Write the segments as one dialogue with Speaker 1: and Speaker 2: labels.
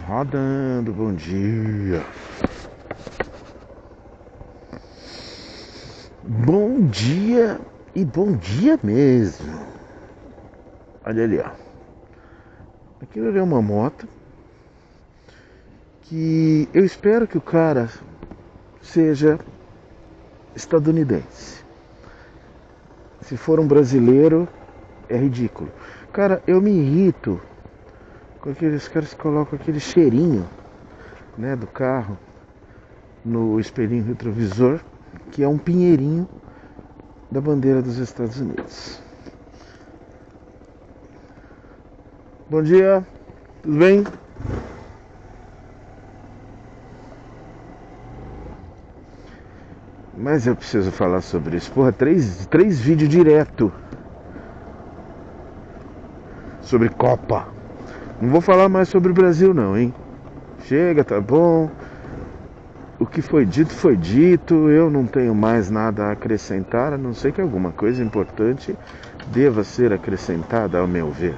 Speaker 1: Rodando, bom dia. Bom dia e bom dia mesmo. Olha ali, ó. Aquilo ali é uma moto que eu espero que o cara seja estadunidense. Se for um brasileiro, é ridículo. Cara, eu me irrito com aqueles caras que colocam aquele cheirinho, né, do carro no espelhinho retrovisor, que é um pinheirinho da bandeira dos Estados Unidos. Bom dia, tudo bem? Mas eu preciso falar sobre isso. Porra, três vídeos direto sobre Copa. Não vou falar mais sobre o Brasil não, hein? Chega, tá bom. O que foi dito. Eu não tenho mais nada a acrescentar, a não ser que alguma coisa importante deva ser acrescentada, ao meu ver.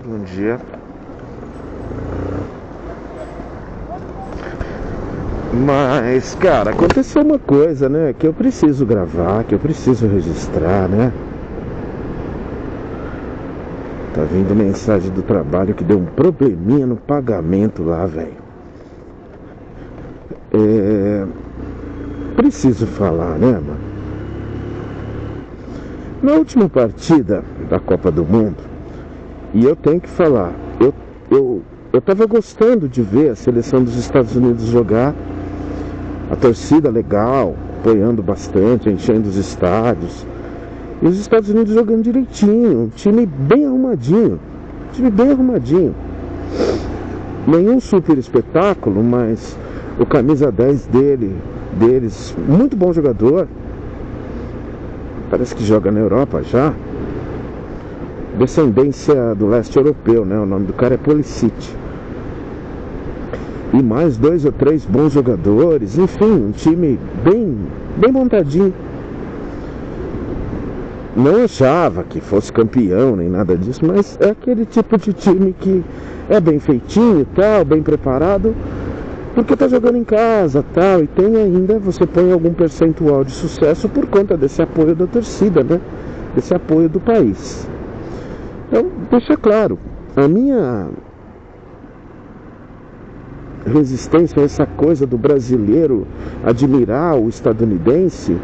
Speaker 1: Bom dia. Mas, cara, aconteceu uma coisa, né? Que eu preciso gravar, que eu preciso registrar, né? Tá vindo mensagem do trabalho que deu um probleminha no pagamento lá, velho. Preciso falar, né, mano? Na última partida da Copa do Mundo, e eu tenho que falar, eu tava gostando de ver a seleção dos Estados Unidos jogar, a torcida legal, apoiando bastante, enchendo os estádios. E os Estados Unidos jogando direitinho, um time bem arrumadinho. Nenhum super espetáculo, mas o camisa 10 deles, muito bom jogador. Parece que joga na Europa já. Descendência do leste europeu, né? O nome do cara é Pulisic. E mais 2 ou 3 bons jogadores. Enfim, um time bem montadinho. Não achava que fosse campeão nem nada disso, mas é aquele tipo de time que é bem feitinho e tal, bem preparado, porque tá jogando em casa tal, e tem ainda, você põe algum percentual de sucesso por conta desse apoio da torcida, né? Desse apoio do país. Então, deixa claro, a minha resistência a essa coisa do brasileiro admirar o estadunidense,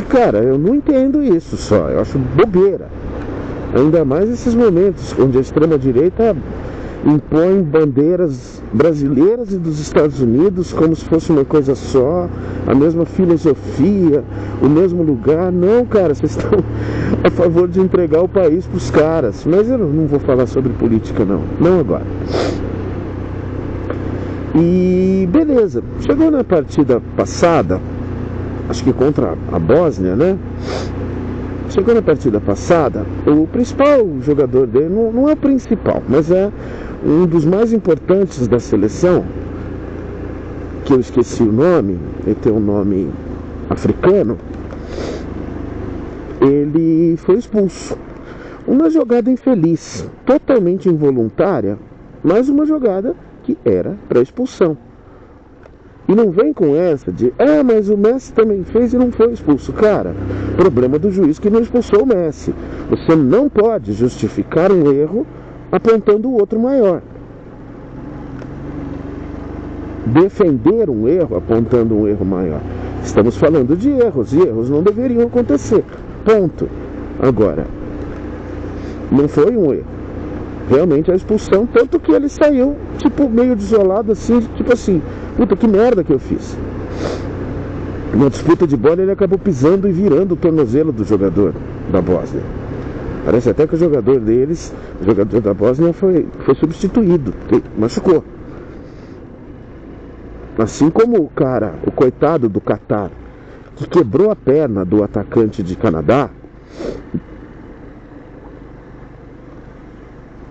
Speaker 1: cara, eu não entendo isso só, eu acho bobeira. Ainda mais esses momentos onde a extrema-direita impõe bandeiras brasileiras e dos Estados Unidos como se fosse uma coisa só, a mesma filosofia, o mesmo lugar. Não, cara, vocês estão a favor de entregar o país para os caras. Mas eu não vou falar sobre política não agora. E beleza, chegou na partida passada, acho que contra a Bósnia, né? Chegou na partida passada, o principal jogador dele, não é o principal, mas é um dos mais importantes da seleção, que eu esqueci o nome, ele tem um nome africano, ele foi expulso. Uma jogada infeliz, totalmente involuntária, mas uma jogada que era para expulsão. E não vem com essa de, mas o Messi também fez e não foi expulso. Cara, problema do juiz que não expulsou o Messi. Você não pode justificar um erro apontando o outro maior. Defender um erro apontando um erro maior. Estamos falando de erros, e erros não deveriam acontecer. Ponto. Agora, não foi um erro. Realmente a expulsão, tanto que ele saiu, tipo, meio desolado, assim, tipo assim, puta, que merda que eu fiz. Na disputa de bola ele acabou pisando e virando o tornozelo do jogador da Bósnia. Parece até que o jogador deles, o jogador da Bósnia foi substituído, machucou. Assim como o cara, o coitado do Catar, que quebrou a perna do atacante de Canadá,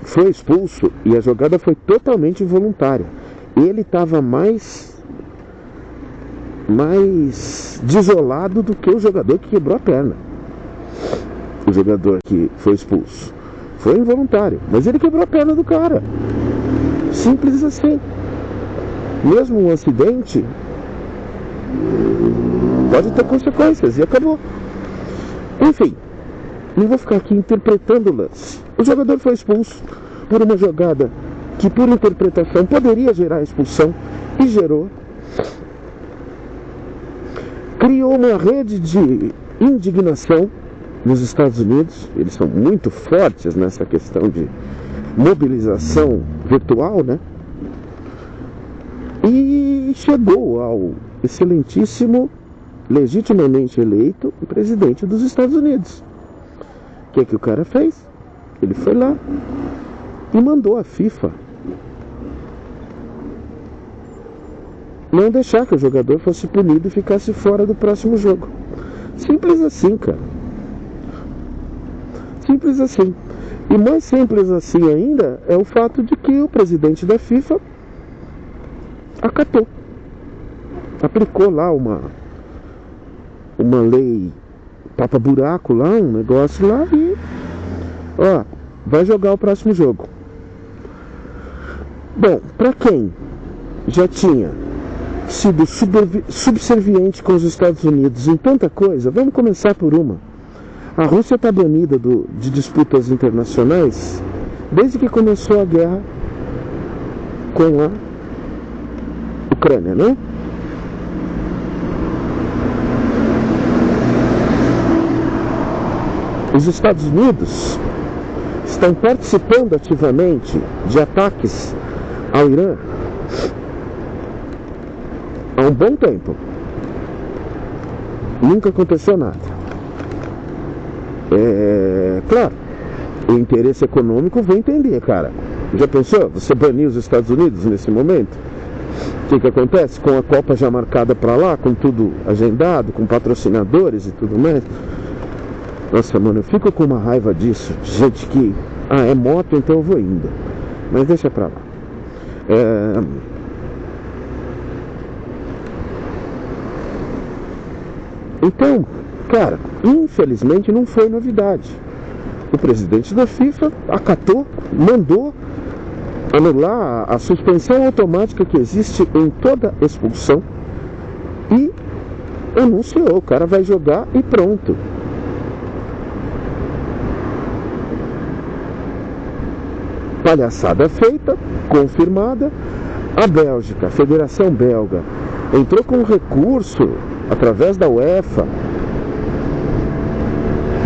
Speaker 1: foi expulso e a jogada foi totalmente involuntária. Ele estava mais desolado do que o jogador que quebrou a perna. O jogador que foi expulso. Foi involuntário, mas ele quebrou a perna do cara. Simples assim. Mesmo um acidente pode ter consequências e acabou. Enfim, não vou ficar aqui interpretando o lance. O jogador foi expulso por uma jogada que, por interpretação, poderia gerar expulsão e gerou. Criou uma rede de indignação nos Estados Unidos. Eles são muito fortes nessa questão de mobilização virtual, né? E chegou ao excelentíssimo, legitimamente eleito presidente dos Estados Unidos. O que o cara fez? Ele foi lá e mandou a FIFA não deixar que o jogador fosse punido e ficasse fora do próximo jogo. Simples assim, cara. Simples assim. E mais simples assim ainda é o fato de que o presidente da FIFA acatou. Aplicou lá uma lei tapa-buraco lá, um negócio lá e vai jogar o próximo jogo. Bom, para quem já tinha sido subserviente com os Estados Unidos em tanta coisa, vamos começar por uma. A Rússia está banida de disputas internacionais desde que começou a guerra com a Ucrânia, né? Os Estados Unidos estão participando ativamente de ataques ao Irã há um bom tempo. Nunca aconteceu nada. Claro, o interesse econômico vem entender, cara. Já pensou? Você banir os Estados Unidos nesse momento? O que acontece? Com a Copa já marcada para lá, com tudo agendado, com patrocinadores e tudo mais. Nossa, mano, eu fico com uma raiva disso. Gente que... é moto, então eu vou indo. Mas deixa pra lá. Então, cara, infelizmente não foi novidade. O presidente da FIFA acatou, mandou anular a suspensão automática que existe em toda expulsão e anunciou, o cara vai jogar e pronto. Palhaçada feita, confirmada. A Bélgica, a Federação Belga, entrou com recurso através da UEFA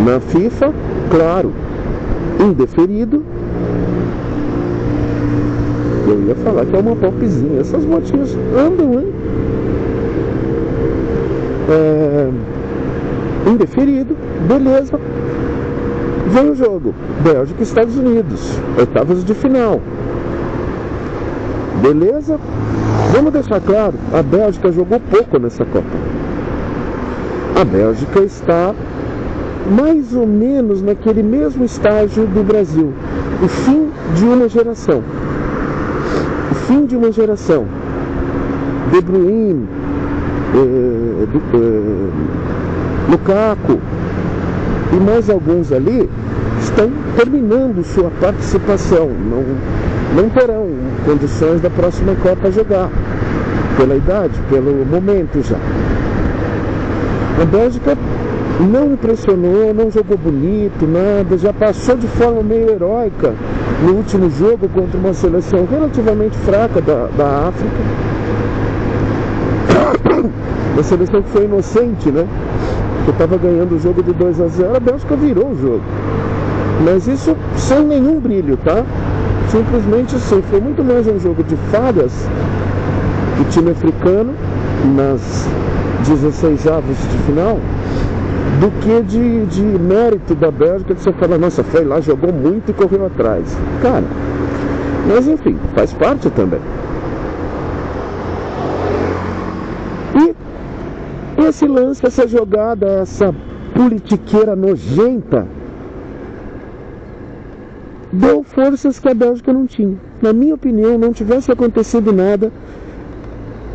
Speaker 1: na FIFA, claro, indeferido. Eu ia falar que é uma popzinha. Essas motinhas andam, hein? Indeferido, beleza. Vem o jogo, Bélgica e Estados Unidos, oitavas de final. Beleza? Vamos deixar claro, a Bélgica jogou pouco nessa Copa. A Bélgica está mais ou menos naquele mesmo estágio do Brasil. O fim de uma geração. O fim de uma geração. De Bruyne, Lukaku e mais alguns ali estão terminando sua participação. Não terão condições da próxima Copa jogar. Pela idade, pelo momento já. A Bélgica não impressionou, não jogou bonito, nada, já passou de forma meio heróica no último jogo contra uma seleção relativamente fraca da África. Uma seleção que foi inocente, né? Que estava ganhando o jogo de 2-0, a Bélgica virou o jogo. Mas isso sem nenhum brilho, tá? Simplesmente assim, foi muito mais um jogo de fadas do time africano nas 16avos de final do que de mérito da Bélgica, que você fala, nossa, foi lá, jogou muito e correu atrás. Cara, mas enfim, faz parte também. E esse lance, essa jogada, essa politiqueira nojenta deu forças que a Bélgica não tinha. Na minha opinião, não tivesse acontecido nada,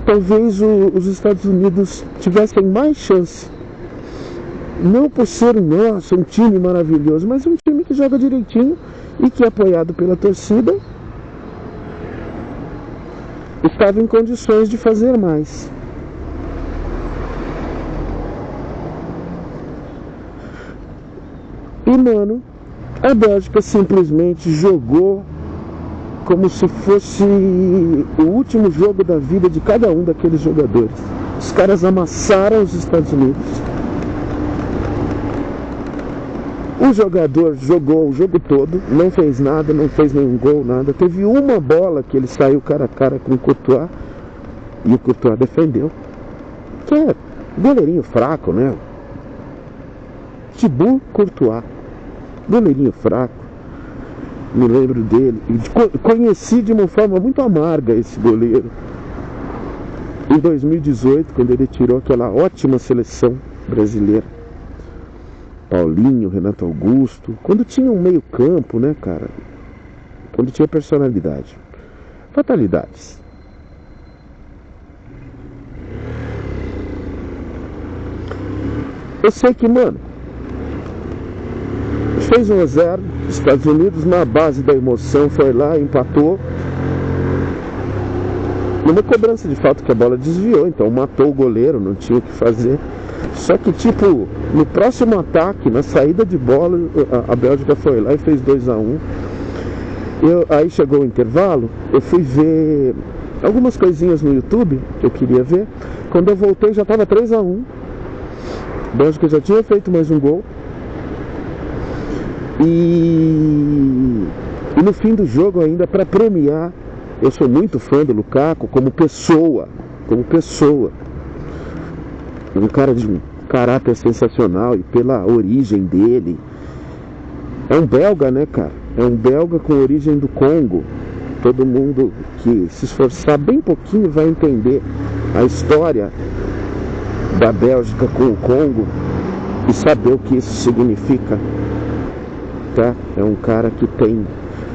Speaker 1: talvez os Estados Unidos tivessem mais chance. Não por ser, nossa, um time maravilhoso, mas um time que joga direitinho e que, apoiado pela torcida, estava em condições de fazer mais. E, mano, a Bélgica simplesmente jogou como se fosse o último jogo da vida de cada um daqueles jogadores. Os caras amassaram os Estados Unidos. O jogador jogou o jogo todo, não fez nada, não fez nenhum gol, nada. Teve uma bola que ele saiu cara a cara com o Courtois e o Courtois defendeu. Que é goleirinho fraco, né? Thibaut Courtois, goleirinho fraco. Me lembro dele. Conheci de uma forma muito amarga esse goleiro em 2018, quando ele tirou aquela ótima seleção brasileira. Paulinho, Renato Augusto, quando tinha um meio campo, né, cara? Quando tinha personalidade. Fatalidades. Eu sei que, mano, fez 1-0, Estados Unidos na base da emoção foi lá, empatou. Numa cobrança de falta que a bola desviou, então matou o goleiro, não tinha o que fazer. Só que, tipo, no próximo ataque, na saída de bola, a Bélgica foi lá e fez 2-1. Aí chegou o intervalo, eu fui ver algumas coisinhas no YouTube que eu queria ver. Quando eu voltei já estava 3-1. A Bélgica já tinha feito mais um gol. E no fim do jogo ainda, para premiar, eu sou muito fã do Lukaku como pessoa. Um cara de um caráter sensacional e pela origem dele. É um belga, né, cara? É um belga com origem do Congo. Todo mundo que se esforçar bem pouquinho vai entender a história da Bélgica com o Congo e saber o que isso significa. Tá? É um cara que tem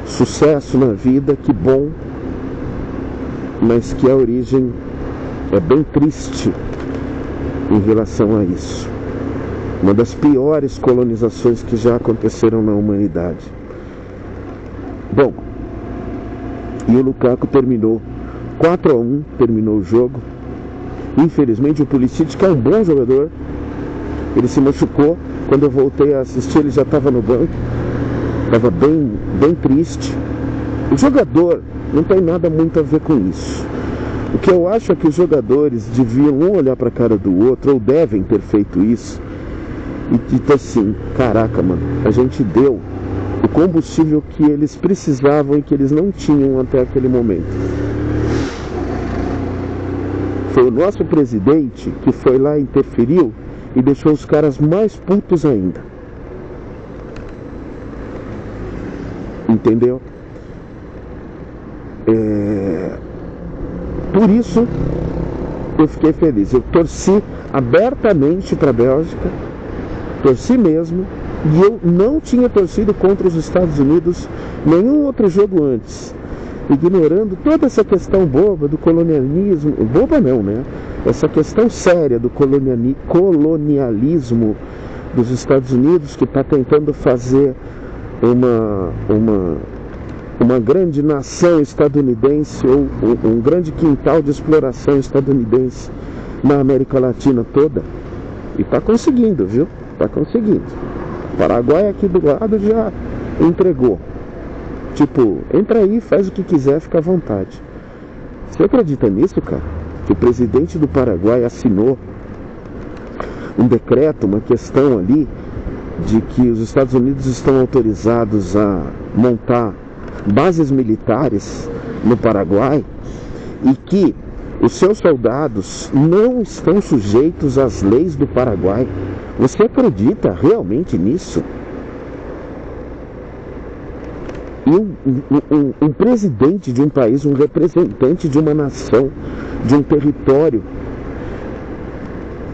Speaker 1: sucesso na vida, que bom, mas que a origem é bem triste em relação a isso. Uma das piores colonizações que já aconteceram na humanidade. Bom, e o Lukaku terminou 4-1, terminou o jogo. Infelizmente o Pulisic, que é um bom jogador, ele se machucou. Quando eu voltei a assistir, ele já estava no banco. Estava bem triste. O jogador não tem nada muito a ver com isso. O que eu acho é que os jogadores deviam um olhar para a cara do outro, ou devem ter feito isso, e dizer assim: caraca, mano, a gente deu o combustível que eles precisavam e que eles não tinham até aquele momento. Foi o nosso presidente que foi lá e interferiu e deixou os caras mais putos ainda. Entendeu? Por isso eu fiquei feliz. Eu torci abertamente para a Bélgica, torci mesmo, e eu não tinha torcido contra os Estados Unidos nenhum outro jogo antes, ignorando toda essa questão boba do colonialismo. Boba não, né? Essa questão séria do colonialismo dos Estados Unidos, que está tentando fazer uma grande nação estadunidense, ou um grande quintal de exploração estadunidense na América Latina toda. E está conseguindo, viu? Está conseguindo. O Paraguai aqui do lado já entregou. Tipo, entra aí, faz o que quiser, fica à vontade. Você acredita nisso, cara? Que o presidente do Paraguai assinou um decreto, uma questão ali, de que os Estados Unidos estão autorizados a montar bases militares no Paraguai e que os seus soldados não estão sujeitos às leis do Paraguai. Você acredita realmente nisso? E um presidente de um país, um representante de uma nação, de um território,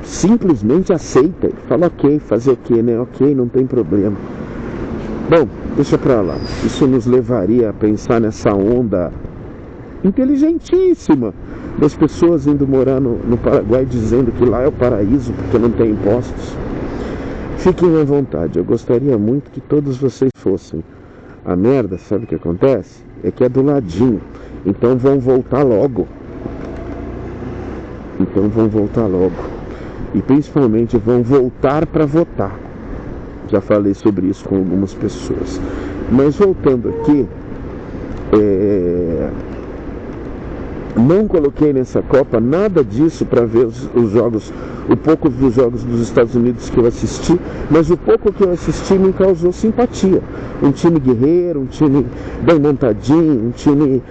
Speaker 1: simplesmente aceita, fala ok, fazer o que, né? Ok, não tem problema. Bom, deixa pra lá. Isso nos levaria a pensar nessa onda inteligentíssima das pessoas indo morar no Paraguai, dizendo que lá é o paraíso porque não tem impostos. Fiquem à vontade, eu gostaria muito que todos vocês fossem. A merda, sabe o que acontece? É que é do ladinho. Então vão voltar logo. E principalmente vão voltar para votar. Já falei sobre isso com algumas pessoas. Mas voltando aqui, não coloquei nessa Copa nada disso para ver os jogos, o pouco dos jogos dos Estados Unidos que eu assisti, mas o pouco que eu assisti me causou simpatia. Um time guerreiro, um time bem montadinho, um time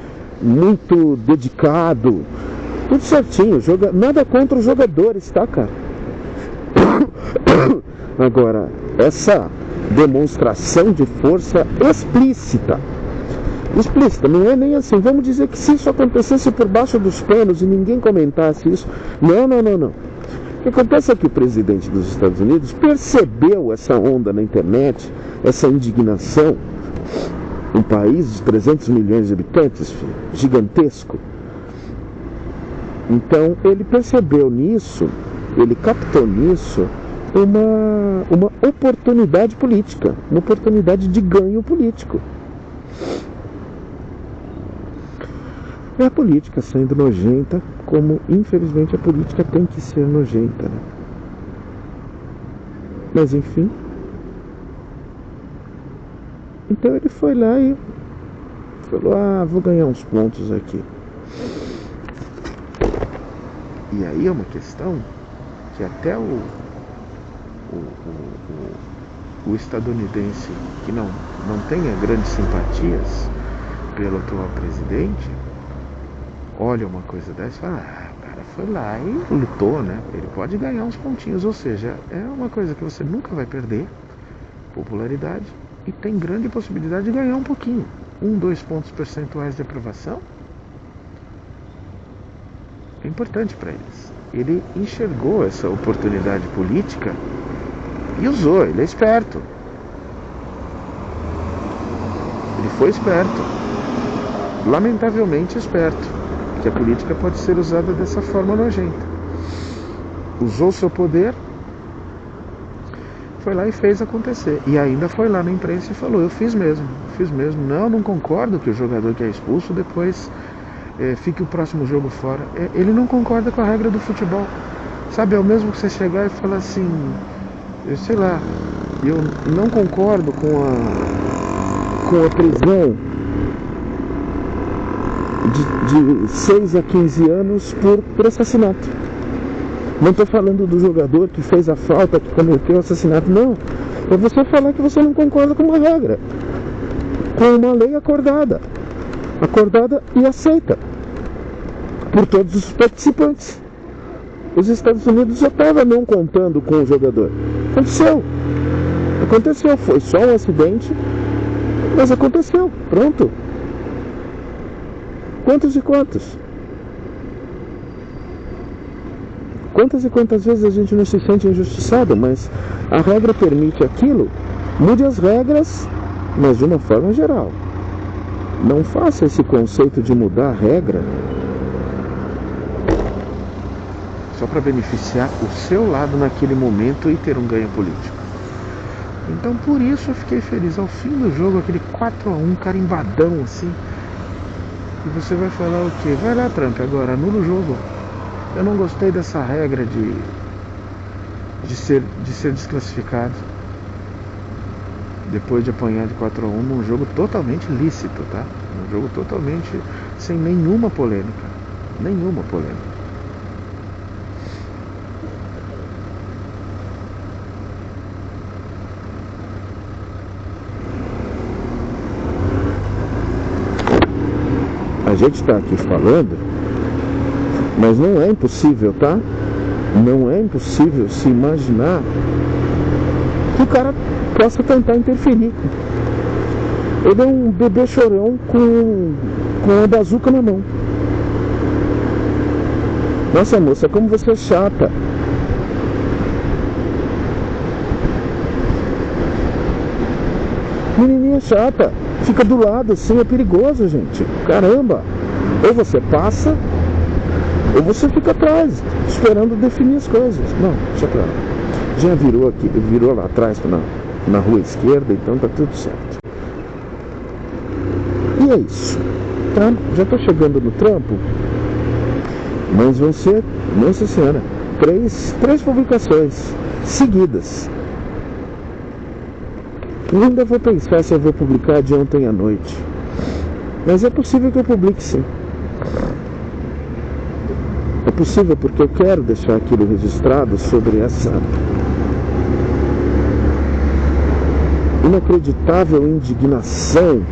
Speaker 1: muito dedicado, tudo certinho, nada contra os jogadores, tá, cara? Agora, essa demonstração de força explícita, não é nem assim. Vamos dizer que se isso acontecesse por baixo dos panos e ninguém comentasse isso, não. O que acontece é que o presidente dos Estados Unidos percebeu essa onda na internet, essa indignação. Um país de 300 milhões de habitantes, filho, gigantesco. Então ele percebeu nisso, ele captou nisso uma oportunidade política, uma oportunidade de ganho político. É a política sendo nojenta, como infelizmente a política tem que ser nojenta, né? Mas enfim. Então ele foi lá e falou: vou ganhar uns pontos aqui. E aí é uma questão que até o estadunidense que não tenha grandes simpatias pelo atual presidente, olha uma coisa dessa e fala: o cara foi lá e lutou, né? Ele pode ganhar uns pontinhos, ou seja, é uma coisa que você nunca vai perder popularidade e tem grande possibilidade de ganhar um pouquinho, 2 pontos percentuais de aprovação. É importante para eles. Ele enxergou essa oportunidade política e usou. Ele é esperto. Ele foi esperto, lamentavelmente esperto, que a política pode ser usada dessa forma nojenta. Usou seu poder, foi lá e fez acontecer. E ainda foi lá na imprensa e falou: eu fiz mesmo. Não concordo que o jogador que é expulso depois fique o próximo jogo fora. Ele não concorda com a regra do futebol. Sabe, é o mesmo que você chegar e falar assim: eu não concordo com a prisão de 6 a 15 anos por assassinato. Não estou falando do jogador que fez a falta, que cometeu o assassinato, não. É você falar que você não concorda com uma regra, com uma lei acordada e aceita por todos os participantes. Os Estados Unidos já estavam não contando com o jogador. Aconteceu, foi só um acidente, mas aconteceu, pronto. Quantas e quantas vezes a gente não se sente injustiçado, mas a regra permite aquilo. Mude as regras, mas de uma forma geral. Não faça esse conceito de mudar a regra só para beneficiar o seu lado naquele momento e ter um ganho político. Então por isso eu fiquei feliz. Ao fim do jogo, aquele 4-1 carimbadão assim. E você vai falar o quê? Vai lá, Trump, agora anula o jogo. Eu não gostei dessa regra de ser desclassificado depois de apanhar de 4-1 num jogo totalmente lícito, tá? Um jogo totalmente sem nenhuma polêmica. A gente está aqui falando, mas não é impossível, tá? Não é impossível se imaginar que o cara possa tentar interferir. Ele é um bebê chorão com a bazuca na mão. Nossa, moça, como você é chata. Menininha chata. Fica do lado assim, é perigoso, gente. Caramba. Ou você passa, ou você fica atrás, esperando definir as coisas. Não, deixa claro. Já virou lá atrás, na rua esquerda, então tá tudo certo. E é isso, tá? Já estou chegando no trampo, mas vão ser, nossa senhora, três publicações seguidas. Eu ainda vou pensar se eu vou publicar de ontem à noite, mas é possível que eu publique sim. É possível porque eu quero deixar aquilo registrado sobre essa inacreditável indignação,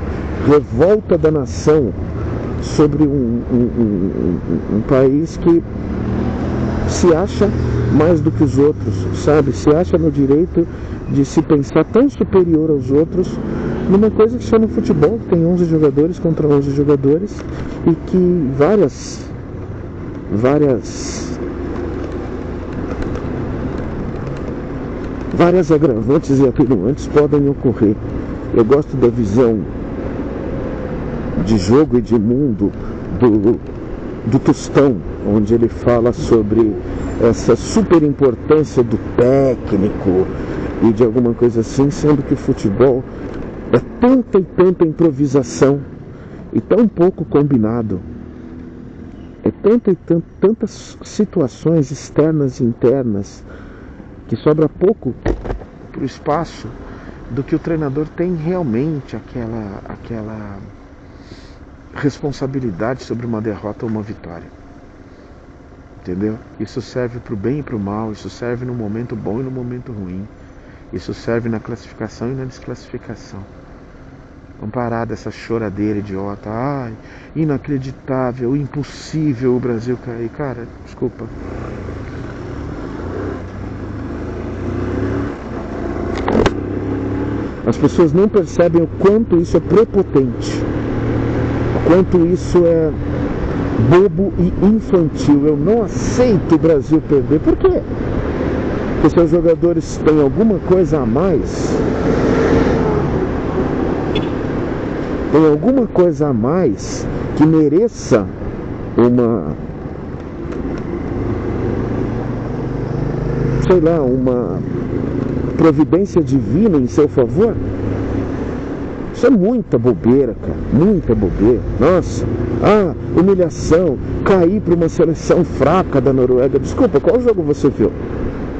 Speaker 1: revolta da nação sobre um país que se acha mais do que os outros, sabe? Se acha no direito de se pensar tão superior aos outros numa coisa que chama futebol, que tem 11 jogadores contra 11 jogadores e que várias agravantes e atenuantes podem ocorrer. Eu gosto da visão de jogo e de mundo do Tostão, onde ele fala sobre essa super importância do técnico e de alguma coisa assim, sendo que o futebol é tanta e tanta improvisação e tão pouco combinado. É tantas situações externas e internas que sobra pouco para o espaço do que o treinador tem realmente aquela responsabilidade sobre uma derrota ou uma vitória. Entendeu? Isso serve para o bem e para o mal, isso serve no momento bom e no momento ruim, isso serve na classificação e na desclassificação. Vamos parar dessa choradeira idiota. Ai, inacreditável, impossível o Brasil cair. Cara, desculpa. As pessoas não percebem o quanto isso é prepotente, o quanto isso é bobo e infantil. Eu não aceito o Brasil perder. Por quê? Porque seus jogadores têm alguma coisa a mais. Tem alguma coisa a mais que mereça uma providência divina em seu favor? Isso é muita bobeira, cara. Muita bobeira. Nossa. Humilhação. Cair para uma seleção fraca da Noruega. Desculpa, qual jogo você viu?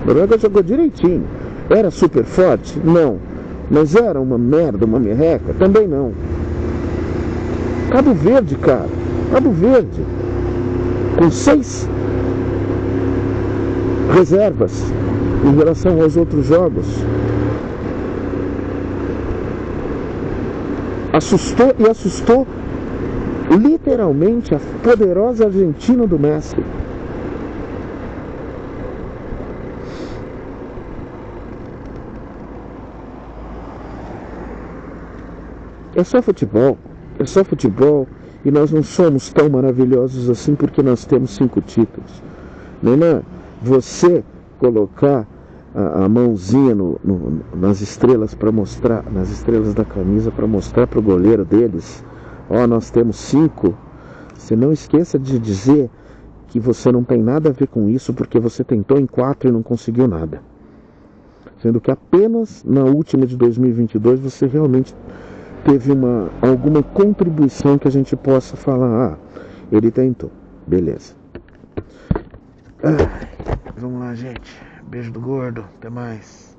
Speaker 1: A Noruega jogou direitinho. Era super forte? Não. Mas era uma merda, uma merreca? Também não. Cabo Verde, cara. Cabo Verde. Com 6 reservas em relação aos outros jogos. Assustou literalmente a poderosa Argentina do Messi. É só futebol. É só futebol. E nós não somos tão maravilhosos assim porque nós temos 5 títulos. Neymar, você colocar a mãozinha nas estrelas para mostrar, nas estrelas da camisa para mostrar para o goleiro deles, nós temos 5. Você não esqueça de dizer que você não tem nada a ver com isso porque você tentou em 4 e não conseguiu nada. Sendo que apenas na última de 2022 você realmente teve alguma contribuição que a gente possa falar, ele tentou. Beleza. Vamos lá, gente. Beijo do gordo. Até mais.